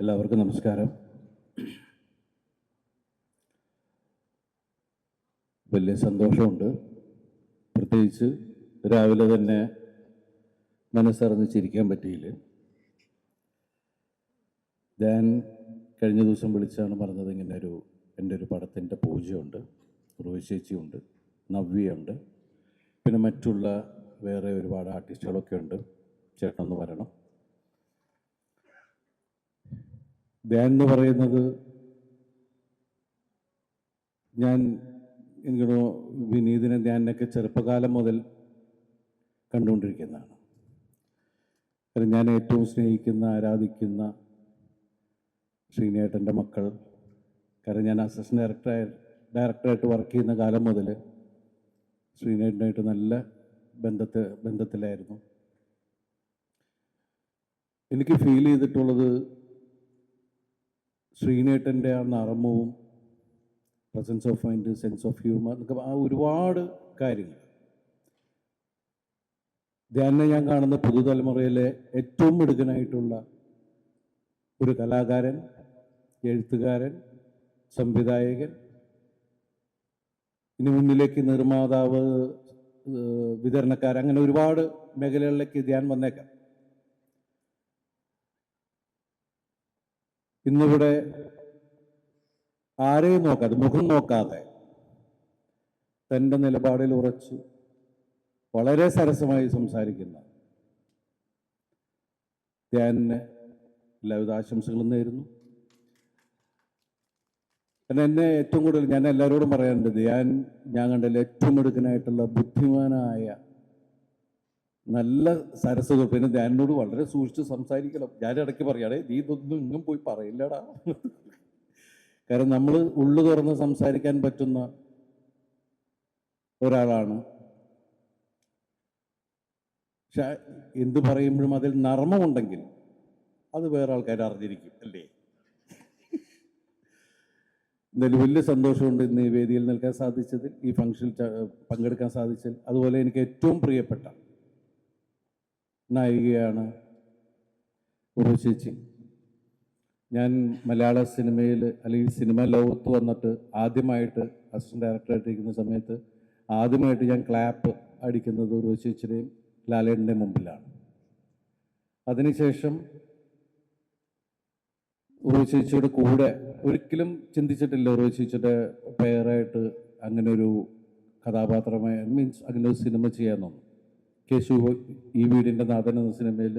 എല്ലാവർക്കും നമസ്കാരം. വലിയ സന്തോഷമുണ്ട്. പ്രത്യേകിച്ച് രാവിലെ തന്നെ മനസ്സറിഞ്ഞ് ചിരിക്കാൻ പറ്റിയില്ല. ഞാൻ കഴിഞ്ഞ ദിവസം വിളിച്ചാണ് പറഞ്ഞത്, ഇങ്ങനെ എൻ്റെ ഒരു പടത്തിൻ്റെ പൂജയുണ്ട്, റോയ് ചേച്ചിയുണ്ട്, നവ്യയുണ്ട്, പിന്നെ മറ്റുള്ള വേറെ ഒരുപാട് ആർട്ടിസ്റ്റുകളൊക്കെ ഉണ്ട്, ചേട്ടനൊന്ന് വരണം. ധ്യാൻ എന്ന് പറയുന്നത് എനിക്കൊരു വിനീതിനെ ധ്യാനൊക്കെ ചെറുപ്പകാലം മുതൽ കണ്ടുകൊണ്ടിരിക്കുന്നതാണ്. കാരണം ഞാൻ ഏറ്റവും സ്നേഹിക്കുന്ന ആരാധിക്കുന്ന ശ്രീനേട്ടൻ്റെ മക്കൾ, കാരണം ഞാൻ അസിസ്റ്റന്റ് ഡയറക്ടറായിട്ട് വർക്ക് ചെയ്യുന്ന കാലം മുതൽ ശ്രീനേട്ടനായിട്ട് നല്ല ബന്ധത്തിലായിരുന്നു. എനിക്ക് ഫീൽ ചെയ്തിട്ടുള്ളത് ശ്രീനേട്ടൻ്റെ ആ നർമ്മവും presence of mind, sense of humour എന്നൊക്കെ ആ ഒരുപാട് കാര്യങ്ങൾ. ധ്യാനെ ഞാൻ കാണുന്ന പുതുതലമുറയിലെ ഏറ്റവും മിടുക്കനായിട്ടുള്ള ഒരു കലാകാരൻ, എഴുത്തുകാരൻ, സംവിധായകൻ, ഇനി മുന്നിലേക്ക് നിർമ്മാതാവ്, വിതരണക്കാരൻ, അങ്ങനെ ഒരുപാട് മേഖലകളിലേക്ക് ധ്യാൻ വന്നേക്കാം. ഇന്നിവിടെ ആരെയും നോക്കാതെ, മുഖം നോക്കാതെ തൻ്റെ നിലപാടിൽ ഉറച്ചു വളരെ സരസമായി സംസാരിക്കുന്ന ധ്യാനിന് എല്ലാവിധ ആശംസകളും നേരുന്നു. എന്നെ ഏറ്റവും കൂടുതൽ ഞാൻ എല്ലാവരോടും പറയാറുണ്ട്, ഞാൻ കണ്ടതിൽ ഏറ്റവും മിടുക്കനായിട്ടുള്ള ബുദ്ധിമാനായ നല്ല സരസ്വത. പിന്നെ ധ്യാനോട് വളരെ സൂക്ഷിച്ച് സംസാരിക്കണം. ഞാൻ ഇടയ്ക്ക് പറയാടേ, നീ ഇതൊന്നും ഇങ്ങും പോയി പറയില്ലടാ. കാരണം നമ്മൾ ഉള്ളു തുറന്ന് സംസാരിക്കാൻ പറ്റുന്ന ഒരാളാണ്. പക്ഷെ എന്ത് പറയുമ്പോഴും അതിൽ നർമ്മമുണ്ടെങ്കിൽ അത് വേറെ ആൾക്കാർ അറിഞ്ഞിരിക്കും, അല്ലേ? എന്തായാലും വലിയ സന്തോഷമുണ്ട് ഇന്ന് ഈ വേദിയിൽ നിൽക്കാൻ സാധിച്ചതിൽ, ഈ ഫംഗ്ഷനിൽ പങ്കെടുക്കാൻ സാധിച്ചതിൽ. അതുപോലെ എനിക്ക് ഏറ്റവും പ്രിയപ്പെട്ട നായികയാണ് റോയ് ചേച്ചി. ഞാൻ മലയാള സിനിമയിൽ അല്ലെങ്കിൽ സിനിമ ലോകത്ത് വന്നിട്ട് ആദ്യമായിട്ട് അസിസ്റ്റന്റ് ഡയറക്ടറായിട്ടിരിക്കുന്ന സമയത്ത് ആദ്യമായിട്ട് ഞാൻ ക്ലാപ്പ് അടിക്കുന്നത് റോയ് ചേച്ചിയുടെയും ലാലേട്ടൻ്റെയും മുമ്പിലാണ്. അതിനുശേഷം റോയ് ചേച്ചിയുടെ കൂടെ ഒരിക്കലും ചിന്തിച്ചിട്ടില്ല റോയ് ചേച്ചിയുടെ പേരായിട്ട് അങ്ങനെ ഒരു കഥാപാത്രമായി, മീൻസ് അങ്ങനെ ഒരു സിനിമ ചെയ്യാമെന്നൊന്നും. കേശു ഈ വീടിൻ്റെ നാഥൻ എന്ന സിനിമയിൽ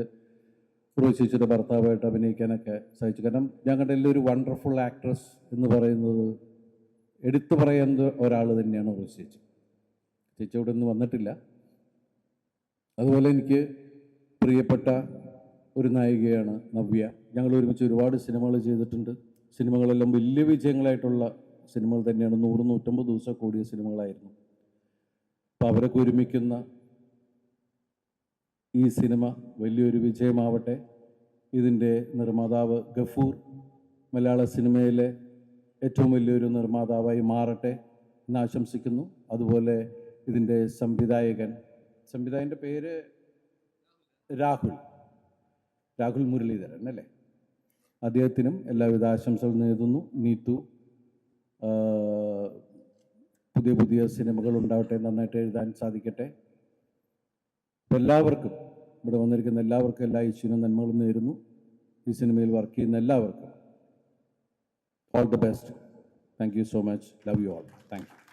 റോയ് ചേച്ചിയുടെ ഭർത്താവായിട്ട് അഭിനയിക്കാനൊക്കെ സാധിച്ചു. കാരണം ഞാൻ കണ്ടതിൽ ഒരു വണ്ടർഫുൾ ആക്ട്രസ് എന്ന് പറയുന്നത് എടുത്തു പറയുന്ന ഒരാൾ തന്നെയാണ് റോയ് ചേച്ചി. ചേച്ചി ഇവിടെ ഒന്നും വന്നിട്ടില്ല. അതുപോലെ എനിക്ക് പ്രിയപ്പെട്ട ഒരു നായികയാണ് നവ്യ. ഞങ്ങൾ ഒരുമിച്ച് ഒരുപാട് സിനിമകൾ ചെയ്തിട്ടുണ്ട്. സിനിമകളെല്ലാം വലിയ വിജയങ്ങളായിട്ടുള്ള സിനിമകൾ തന്നെയാണ്. 100-150 ദിവസം കൂടിയ സിനിമകളായിരുന്നു. അപ്പോൾ അവരൊക്കെ ഒരുമിക്കുന്ന ഈ സിനിമ വലിയൊരു വിജയമാവട്ടെ. ഇതിൻ്റെ നിർമ്മാതാവ് ഗഫൂർ മലയാള സിനിമയിലെ ഏറ്റവും വലിയൊരു നിർമ്മാതാവായി മാറട്ടെ എന്ന് ആശംസിക്കുന്നു. അതുപോലെ ഇതിൻ്റെ സംവിധായകൻ്റെ പേര് രാഹുൽ മുരളീധരൻ അല്ലേ? അദ്ദേഹത്തിനും എല്ലാവിധ ആശംസകൾ നേരുന്നു. നീതു പുതിയ സിനിമകൾ ഉണ്ടാവട്ടെ, നന്നായിട്ട് എഴുതാൻ സാധിക്കട്ടെ. എല്ലാവർക്കും, ഇവിടെ വന്നിരിക്കുന്ന എല്ലാവർക്കും എല്ലാ ഈശ്വരനും നന്മകളും നേരുന്നു. ഈ സിനിമയിൽ വർക്ക് ചെയ്യുന്ന എല്ലാവർക്കും all the best. Thank you so much. Love you all. Thank you.